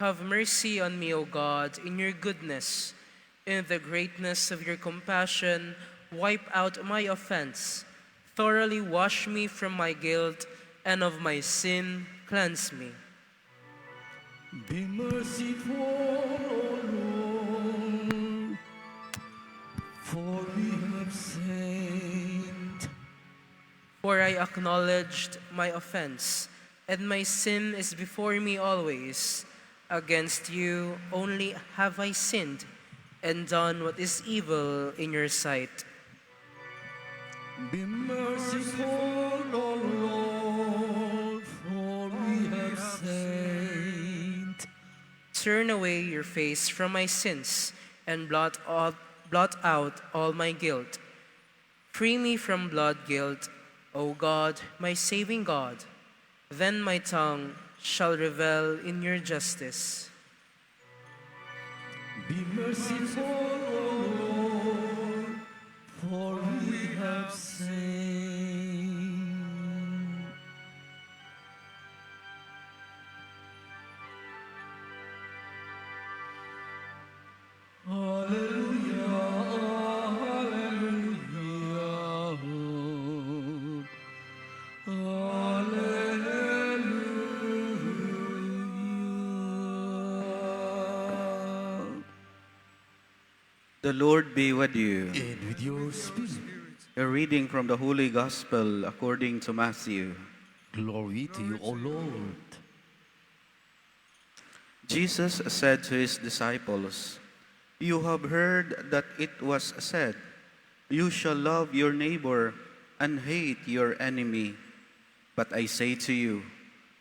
Have mercy on me, O God, in your goodness. In the greatness of your compassion, wipe out my offense. Thoroughly wash me from my guilt, and of my sin cleanse me. Be merciful, O Lord, for we have sinned. For I acknowledged my offense, and my sin is before me always. Against you only have I sinned, and done what is evil in your sight. Be merciful, O Lord, for we have sinned. Turn away your face from my sins, and blot out all my guilt. Free me from blood guilt, O God, my saving God. Then my tongue shall revel in your justice. Be merciful, O Lord, for we have sinned. Hallelujah, hallelujah. The Lord be with you. And with your spirit, A reading from the Holy Gospel according to Matthew. glory to you, O Lord. Jesus said to his disciples, "You have heard that it was said, 'You shall love your neighbor and hate your enemy.' But I say to you,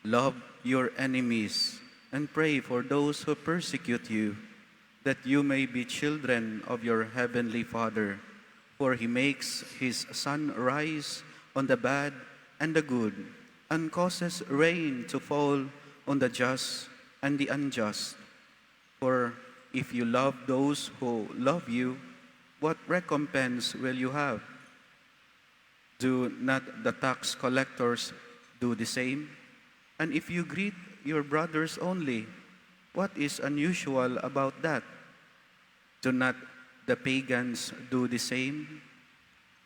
love your enemies and pray for those who persecute you, that you may be children of your heavenly Father. For he makes his sun rise on the bad and the good, and causes rain to fall on the just and the unjust. For if you love those who love you, what recompense will you have? Do not the tax collectors do the same? And if you greet your brothers only, what is unusual about that? Do not the pagans do the same?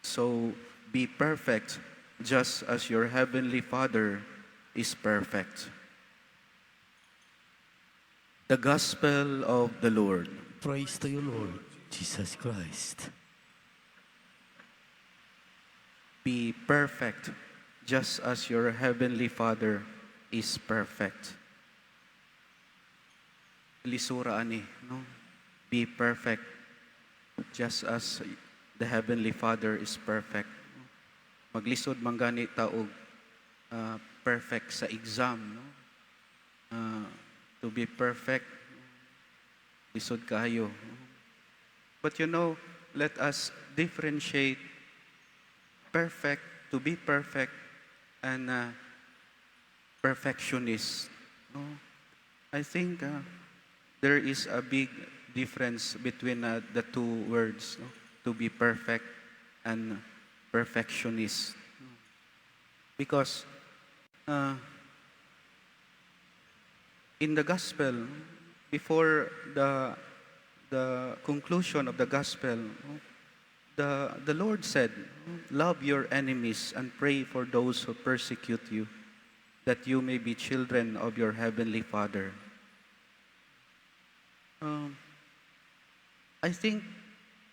So be perfect, just as your heavenly Father is perfect." The Gospel of the Lord. Praise to you, Lord Jesus Christ. Be perfect, just as your heavenly Father is perfect. Lisura ani, no? Be perfect, just as the heavenly Father is perfect. Maglisod man gani ta og perfect sa exam, no? To be perfect, lisod kayo. But you know, let us differentiate perfect, to be perfect, and perfectionist. No? I think there is a big difference between the two words, no? To be perfect and perfectionist. Because in the gospel, before the conclusion of the gospel, the Lord said, "Love your enemies and pray for those who persecute you, that you may be children of your heavenly Father." I think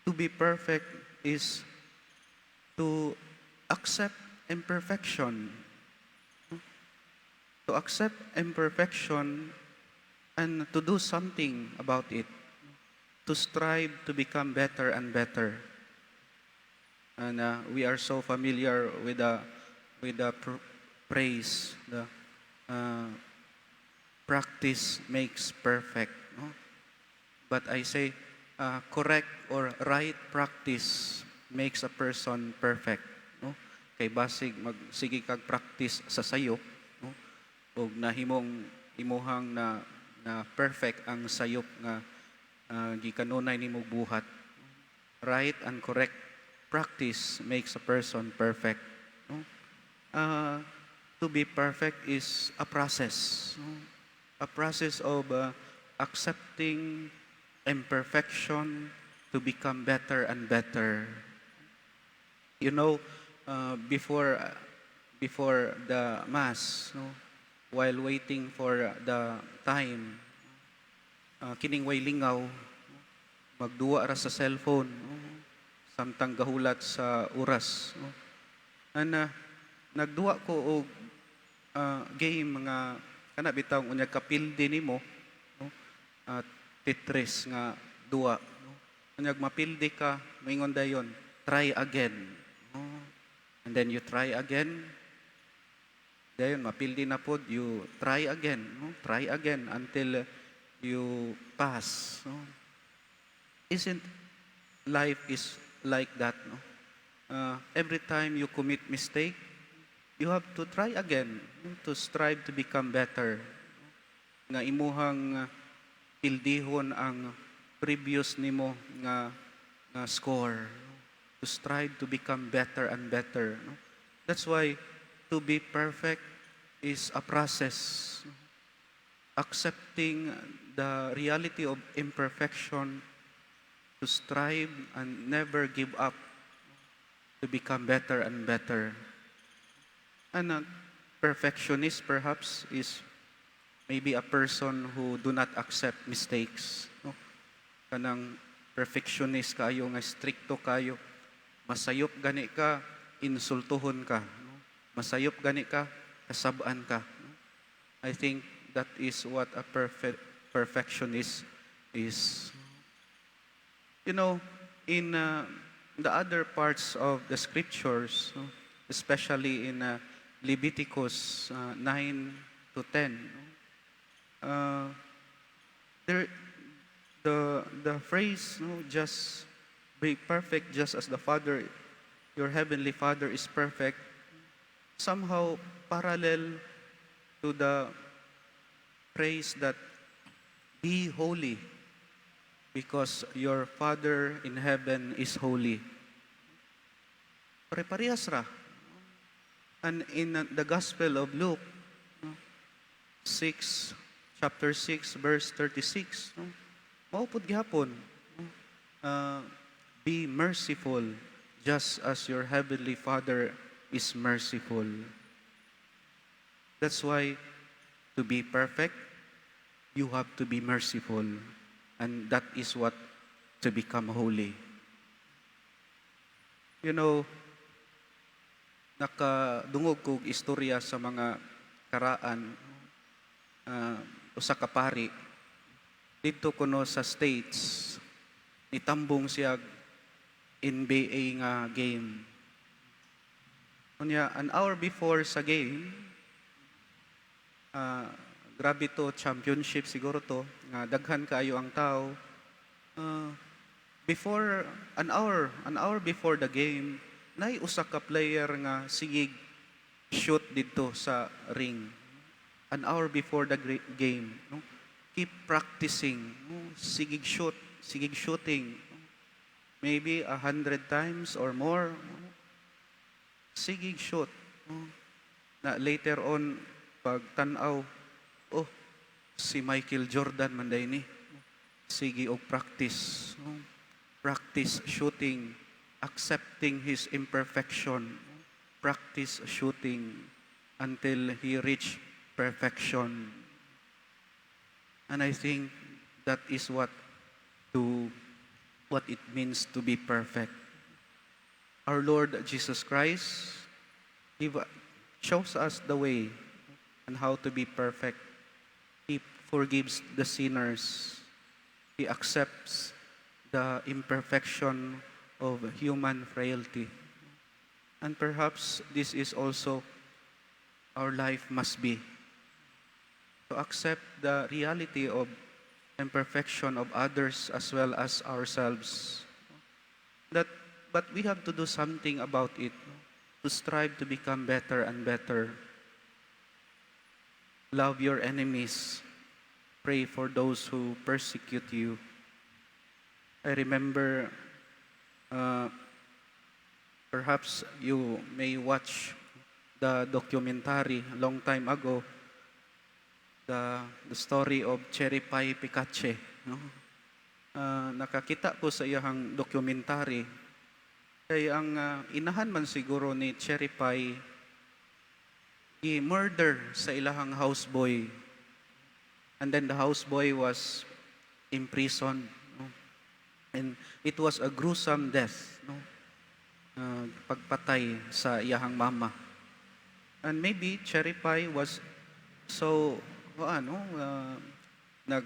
to be perfect is to accept imperfection. To accept imperfection and to do something about it. To strive to become better and better. And we are so familiar with the praise, the practice makes perfect. No? But I say, correct or right practice makes a person perfect. No? Kay basig magsige kag practice sa sayop, no? Og nahimong imuhang na perfect ang sayop nga gikanunay nimo buhat. Right and correct practice makes a person perfect. No? To be perfect is a process. No? A process of accepting imperfection to become better and better. You know, before the mass, no, while waiting for the time, kining way lingaw, magduwa ra sa cellphone, no, samtang gahulat sa oras. No. Nagduwa ko og game nga kana bitaw unya kapildi nimo, no, at Tetris nga duwa. No. Unyag mapildi ka, moingon dayon, try again. No. And then you try again. Dayon mapildi na pod, you try again, no? Try again until you pass. No? Isn't life is like that? No? Every time you commit mistake, you have to try again, no? To strive to become better. Nga imuhang pildihon ang previous nimo nga score, no? To strive to become better and better. No? That's why to be perfect is a process. Accepting the reality of imperfection, to strive and never give up to become better and better. And a perfectionist perhaps is maybe a person who do not accept mistakes. No? Kanang perfectionist kayo, nga stricto kayo, masayop gani ka, insultuhon ka. No? Masayop gani ka, kasabaan ka. No? I think that is what a perfectionist is. You know, in the other parts of the scriptures, no, especially in Leviticus 9 to 10, no, there, the phrase, no, just be perfect just as the Father, your heavenly Father is perfect, somehow parallel to the phrase that be holy because your Father in heaven is holy. Pare-parehas ra. And in the Gospel of Luke, no, chapter 6, verse 36, no, maupod gihapon, no, be merciful just as your heavenly Father is merciful. That's why to be perfect, you have to be merciful. And that is what to become holy. You know, nakadungog kog istorya sa mga karaan, usa ka pari dito kuno sa States, nitambong siya NBA nga game. Unya, an hour before sa game, grabe to, championship siguro to, nga daghan kaayo ang tao. Before, an hour before the game, nay usa ka player nga sigig shoot dito sa ring. An hour before the game, no? Keep practicing, no? Sigig shooting. Maybe 100 times or more. No? Sigig shoot. No? Na later on, pag tanaw, oh, si Michael Jordan manday ni. Sige og practice. No? Practice shooting, accepting his imperfection. Practice shooting until he reach perfection. And I think that is what it means to be perfect. Our Lord Jesus Christ shows us the way and how to be perfect. He forgives the sinners. He accepts the imperfection of human frailty. And perhaps this is also our life must be. To accept the reality of imperfection of others as well as ourselves. But we have to do something about it, to strive to become better and better. Love your enemies. Pray for those who persecute you. I remember, perhaps you may watch the documentary a long time ago, the story of Cherry Pie Picache. No? Nakakita ko sa iyang dokumentary. Kay ang inahan man siguro ni Cherry Pie, i-murder sa ilahang houseboy. And then the houseboy was imprisoned. No? And it was a gruesome death. No? Pagpatay sa iyahang mama. And maybe Cherry Pie was so, nag, nag,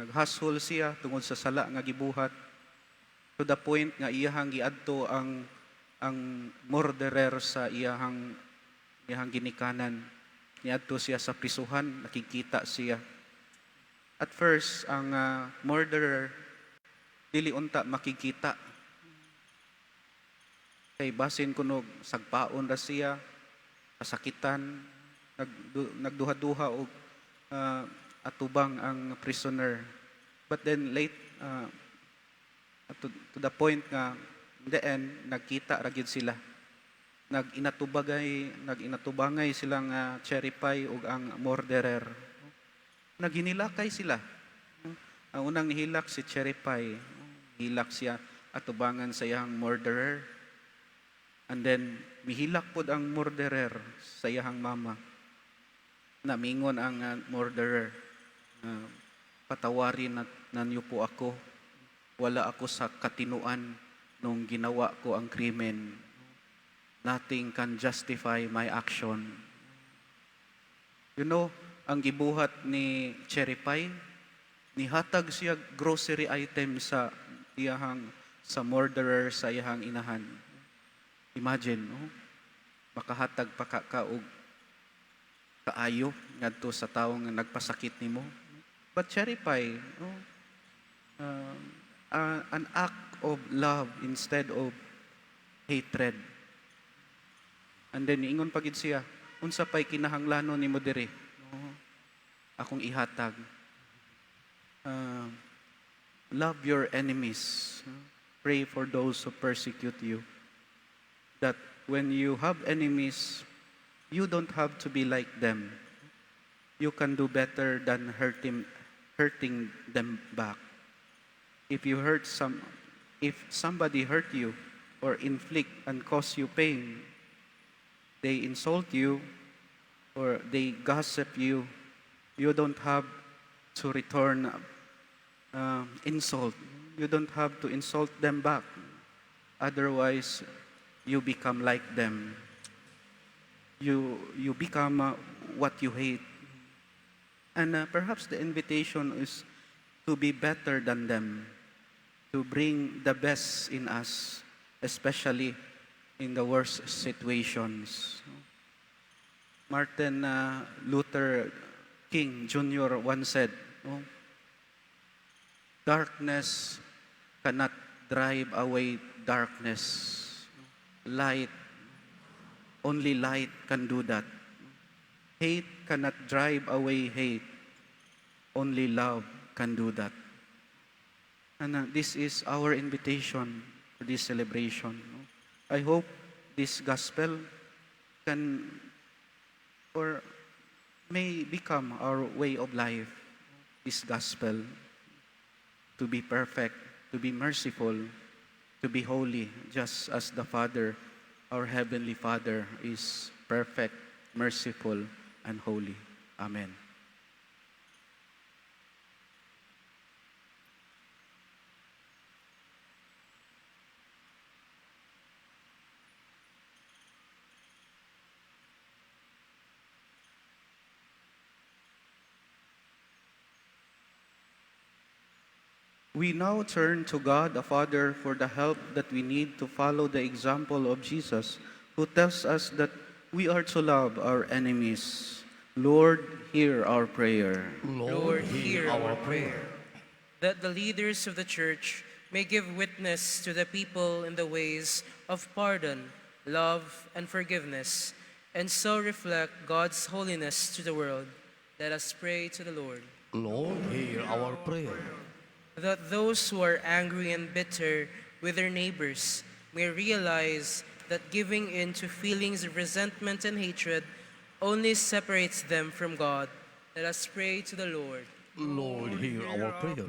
naghasol siya tungod sa sala nga gibuhat to the point nga iyahang giadto ang murderer sa iyahang ginikanan. Niadto siya sa prisuhan, nakikita siya. At first, ang murderer dili unta makikita. Kay basin kunog sagpaon ra siya, kasakitan, nagduha-duha og atubang ang prisoner. But then late to the point nga in the end nagkita ra gyud sila. Naginatubangay silang Cherry Pie ug ang murderer. Naghinilakay sila. Ang unang nihilak si Cherry Pie, hilak siya atubangan sa iyang murderer. And then mihilak pod ang murderer sa iyang mama. Namingon ang murderer, patawarin na niyo po ako. Wala ako sa katinuan nung ginawa ko ang krimen. Nothing can justify my action. You know, ang gibuhat ni Cherry Pie, nihatag siya grocery item sa murderer sa iyahang inahan. Imagine, no? Makahatag pa ka og kaayo ngadto sa tawo nga nagpasakit nimo. But Cherry Pie, no? An act of love instead of hatred. And then ingon pagid siya, unsa pay kinahanglanon nimo diri? No? Akong ihatag. Love your enemies. Pray for those who persecute you. That when you have enemies, you don't have to be like them. You can do better than hurting them back. If somebody hurt you or inflict and cause you pain, they insult you or they gossip you, you don't have to return insult. You don't have to insult them back. Otherwise, you become like them. You become what you hate. And perhaps the invitation is to be better than them, to bring the best in us, especially in the worst situations. Martin Luther King Jr. once said, darkness cannot drive away darkness. Only light can do that. Hate cannot drive away hate. Only love can do that. And this is our invitation for this celebration. I hope this gospel can or may become our way of life. This gospel, to be perfect, to be merciful, to be holy, just as the Father, our Heavenly Father, is perfect, merciful, and holy. Amen. We now turn to God the Father for the help that we need to follow the example of Jesus, who tells us that we are to love our enemies. Lord, hear our prayer. Lord, hear our prayer. That the leaders of the Church may give witness to the people in the ways of pardon, love, and forgiveness, and so reflect God's holiness to the world. Let us pray to the Lord. Lord, hear our prayer. That those who are angry and bitter with their neighbors may realize that giving in to feelings of resentment and hatred only separates them from God, Let us pray to the Lord. Lord, hear our prayer.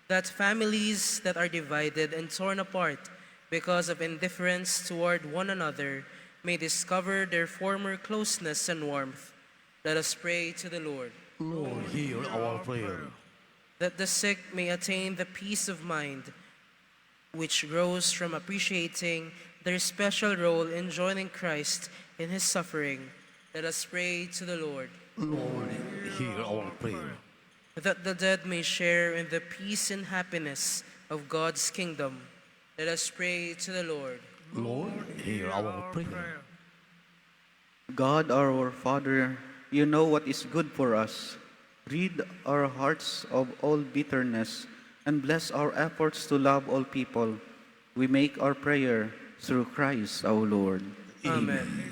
That families that are divided and torn apart because of indifference toward one another may discover their former closeness and warmth. Let us pray to the Lord. Lord, hear our prayer. That the sick may attain the peace of mind which grows from appreciating their special role in joining Christ in his suffering. Let us pray to the Lord. Lord, hear our prayer. That the dead may share in the peace and happiness of God's kingdom. Let us pray to the Lord. Lord, hear our prayer. God our Father, you know what is good for us. Rid our hearts of all bitterness and bless our efforts to love all people. We make our prayer through Christ our Lord. Amen.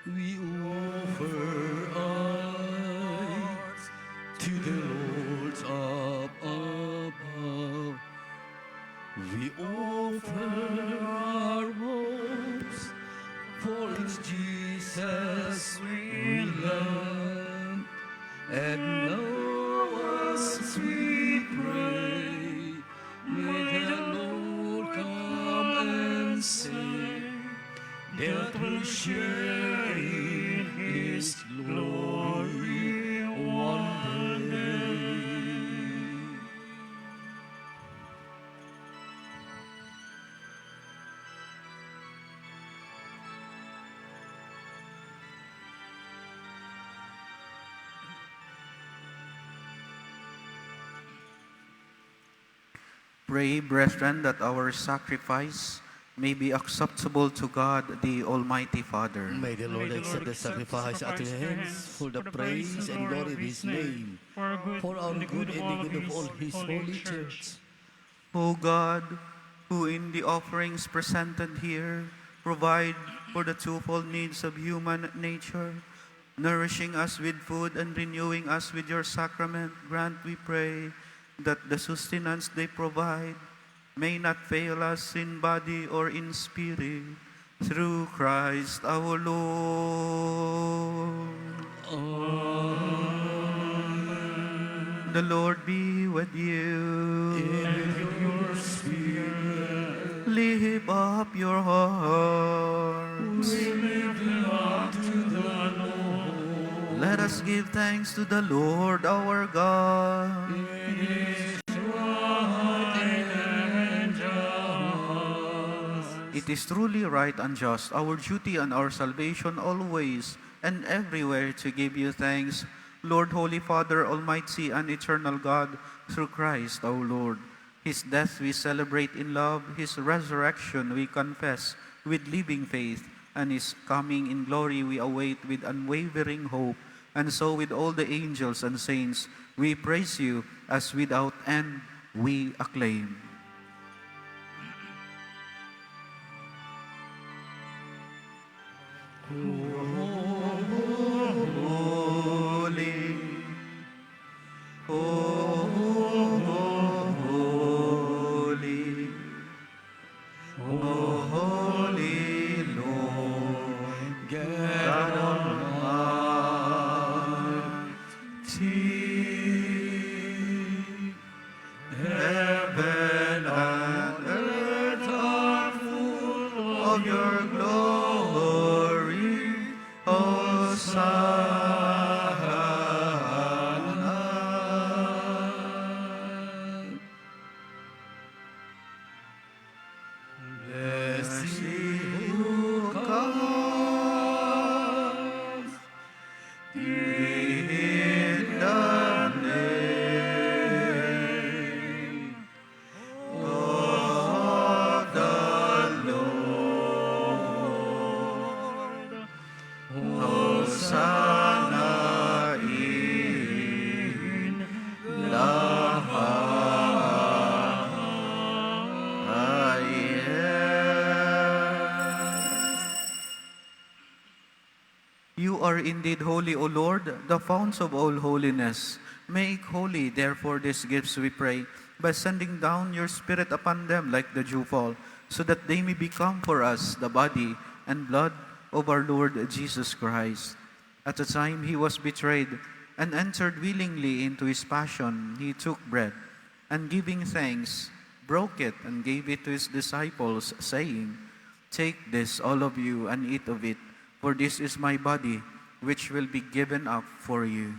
We offer eyes to the Lord up above. We offer our hopes, for it's Jesus we love. And now as we pray, may the Lord come and save, that we share in His glory one day. Pray, brethren, that our sacrifice may be acceptable to God, the Almighty Father. May the Lord accept the sacrifice at your hands for the praise and glory of His name, for our good and the good of all His holy church. O God, who in the offerings presented here provide for the twofold needs of human nature, nourishing us with food and renewing us with your sacrament, grant, we pray, that the sustenance they provide may not fail us in body or in spirit, through Christ our Lord. Amen. The Lord be with you. And with your spirit, Lift up your hearts. we lift them up to the Lord. Let us give thanks to the Lord our God. It is right and just. It is truly right and just, our duty and our salvation always and everywhere to give you thanks, Lord, Holy Father, Almighty and eternal God, through Christ our Lord. His death we celebrate in love, His resurrection we confess with living faith, and His coming in glory we await with unwavering hope. And so with all the angels and saints, we praise you as without end we acclaim. Holy, holy, holy Lord, God Almighty. Heaven and earth are full of your glory, Hosanna. Blessed who comes in the name of the Lord. Hosanna in the highest. You are indeed holy, O Lord, the fount of all holiness. Make holy, therefore, these gifts, we pray, by sending down your Spirit upon them like the dewfall, so that they may become for us the body and blood of our Lord Jesus Christ. At the time he was betrayed and entered willingly into his passion, he took bread, and giving thanks, broke it and gave it to his disciples, saying, "Take this, all of you, and eat of it, for this is my body, which will be given up for you."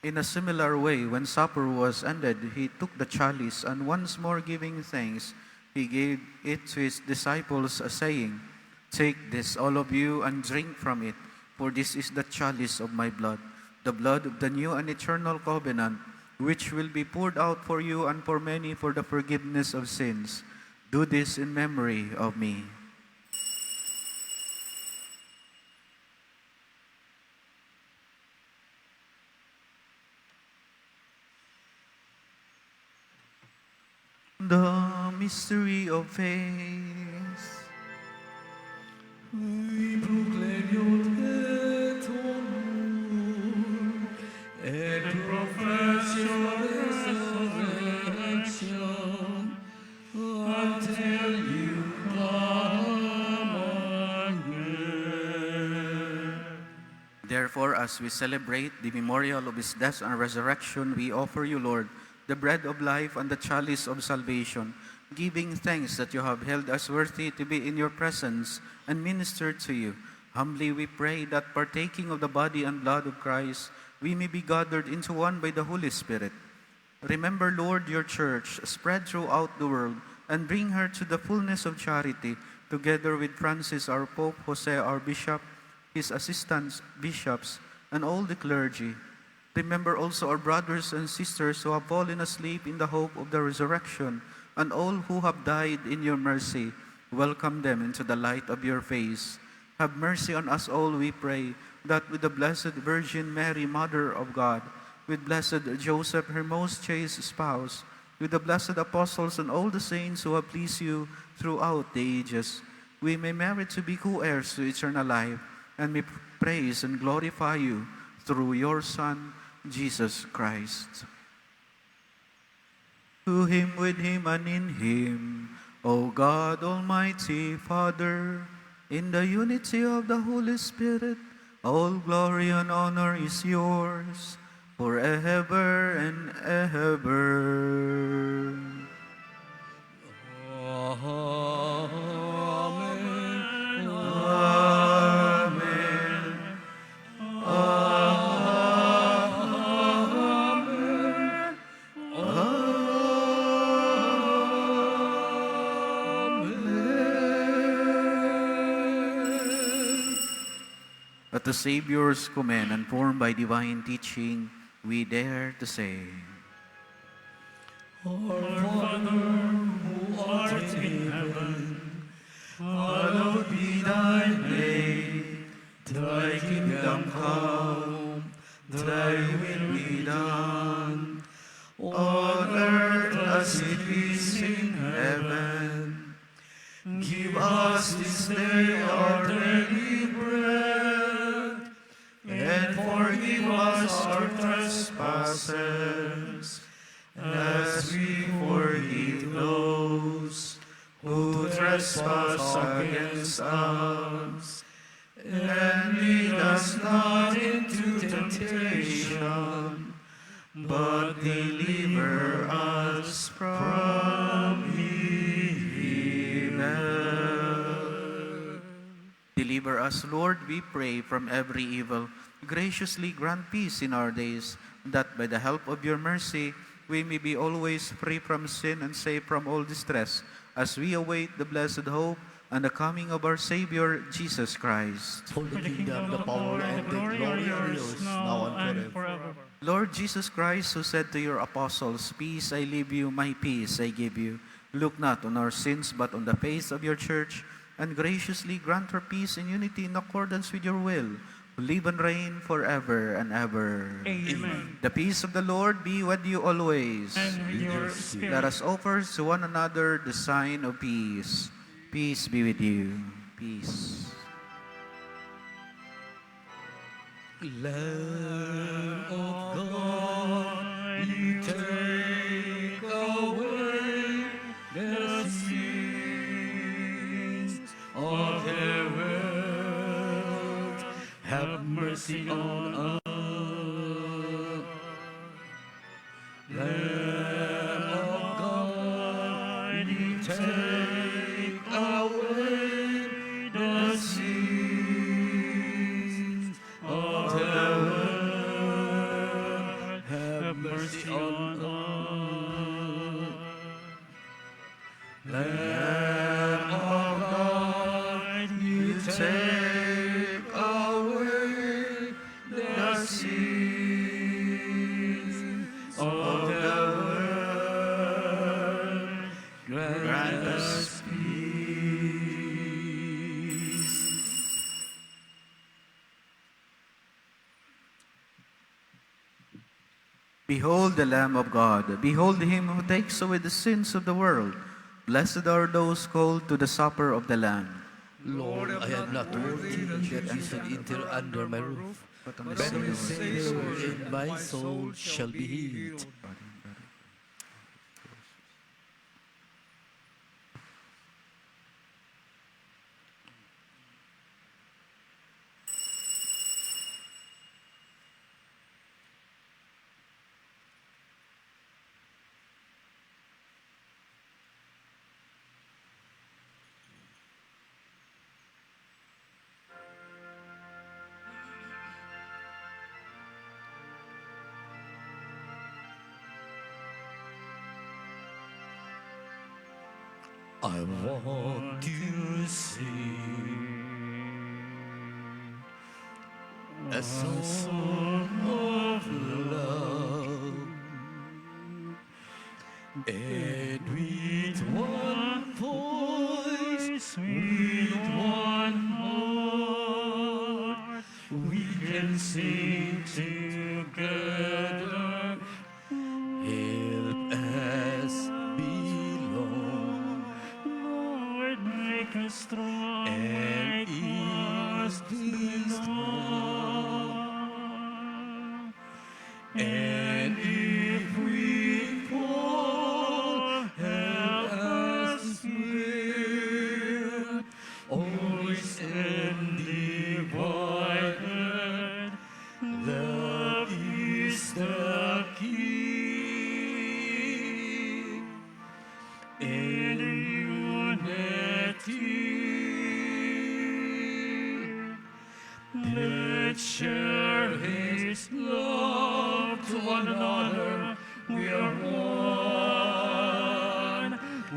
In a similar way, when supper was ended, he took the chalice, and once more giving thanks, he gave it to his disciples, saying, "Take this, all of you, and drink from it, for this is the chalice of my blood, the blood of the new and eternal covenant, which will be poured out for you and for many for the forgiveness of sins. Do this in memory of me." The mystery of faith. We proclaim your death, O Lord, and profess your resurrection until you come again. Therefore, as we celebrate the memorial of his death and resurrection, we offer you, Lord, the bread of life and the chalice of salvation, giving thanks that you have held us worthy to be in your presence and minister to you. Humbly we pray that, partaking of the body and blood of Christ, we may be gathered into one by the Holy Spirit. Remember, Lord, your church spread throughout the world, and bring her to the fullness of charity, together with Francis, our Pope, Jose, our Bishop, his assistants, bishops, and all the clergy. Remember also our brothers and sisters who have fallen asleep in the hope of the resurrection, and all who have died in your mercy. Welcome them into the light of your face. Have mercy on us all, we pray, that with the Blessed Virgin Mary, Mother of God, with Blessed Joseph, her most chaste spouse, with the blessed apostles and all the saints who have pleased you throughout the ages, we may merit to be co-heirs to eternal life, and may praise and glorify you through your Son, Jesus Christ. To him, with him, and in him, O God, Almighty Father, in the unity of the Holy Spirit, all glory and honor is yours, forever and ever. Amen. Amen. At the Savior's command and formed by divine teaching, we dare to say, Our Father, who art in heaven, hallowed be thy name. Thy kingdom come, thy will be done, on earth as it is in heaven. Give us this day our daily bread, and forgive us our trespasses, as we forgive those who trespass against us. And lead us not into temptation, but deliver us from evil. Deliver us, Lord, we pray, from every evil. Graciously grant peace in our days, that by the help of your mercy, we may be always free from sin and safe from all distress, as we await the blessed hope and the coming of our Savior, Jesus Christ. For the kingdom, the power, and the glory are yours, now and forever. Lord Jesus Christ, who said to your apostles, "Peace I leave you, my peace I give you," look not on our sins, but on the faith of your church, and graciously grant her peace and unity in accordance with your will, who live and reign forever and ever. Amen. The peace of the Lord be with you always. And with your spirit. Let us offer to one another the sign of peace. Peace be with you. peace. Lamb of God, you take away the sins of the world. Have mercy on us. Lamb of God, you take away the sins of the world. Have mercy on us. Lamb of God, you take away the sins of the world. Grant us peace. Behold the Lamb of God. Behold him who takes away the sins of the world. Blessed are those called to the supper of the Lamb. Lord, I am not worthy that you should enter under my roof, but only say the word, and my soul shall be healed. I want to sing a song of love, and with one voice, with one heart, we can sing together. Help us belong, Lord, make us strong, and make us be strong. And if we fall, help us will, always undivided. Love is the key, in unity. Let's share His love to one another. We are one.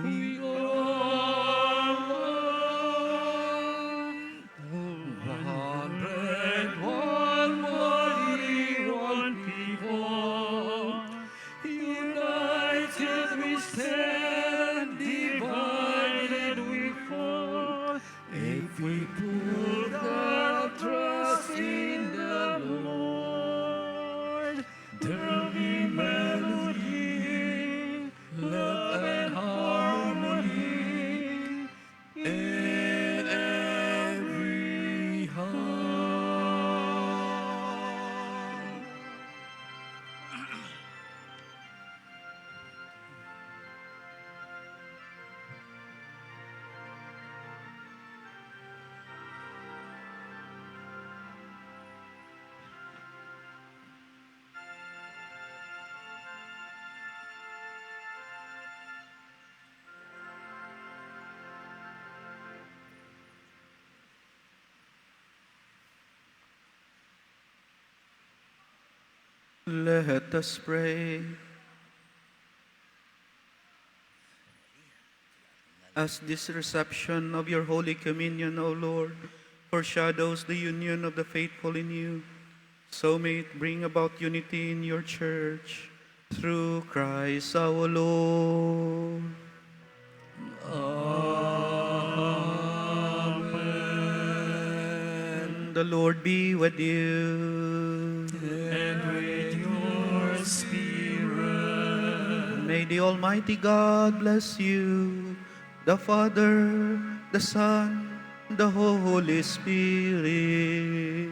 We are one. One bread, one body, one people. United we stand, divided we fall. If we put our trust in the Lord, there'll be melody, love and harmony in every heart. Let us pray. As this reception of your Holy Communion, O Lord, foreshadows the union of the faithful in you, so may it bring about unity in your church, through Christ our Lord. Amen. The Lord be with you. And with your spirit. May the Almighty God bless you, the Father, the Son, the Holy Spirit.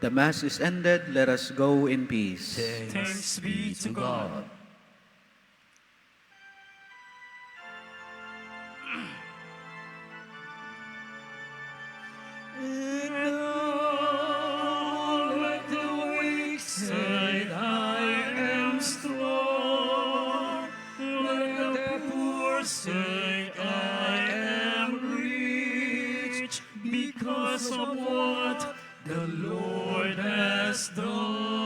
The Mass is ended. Let us go in peace. Thanks be to God. And now let the weak say, I am strong. Let the poor say, I am rich, because of what the Lord has done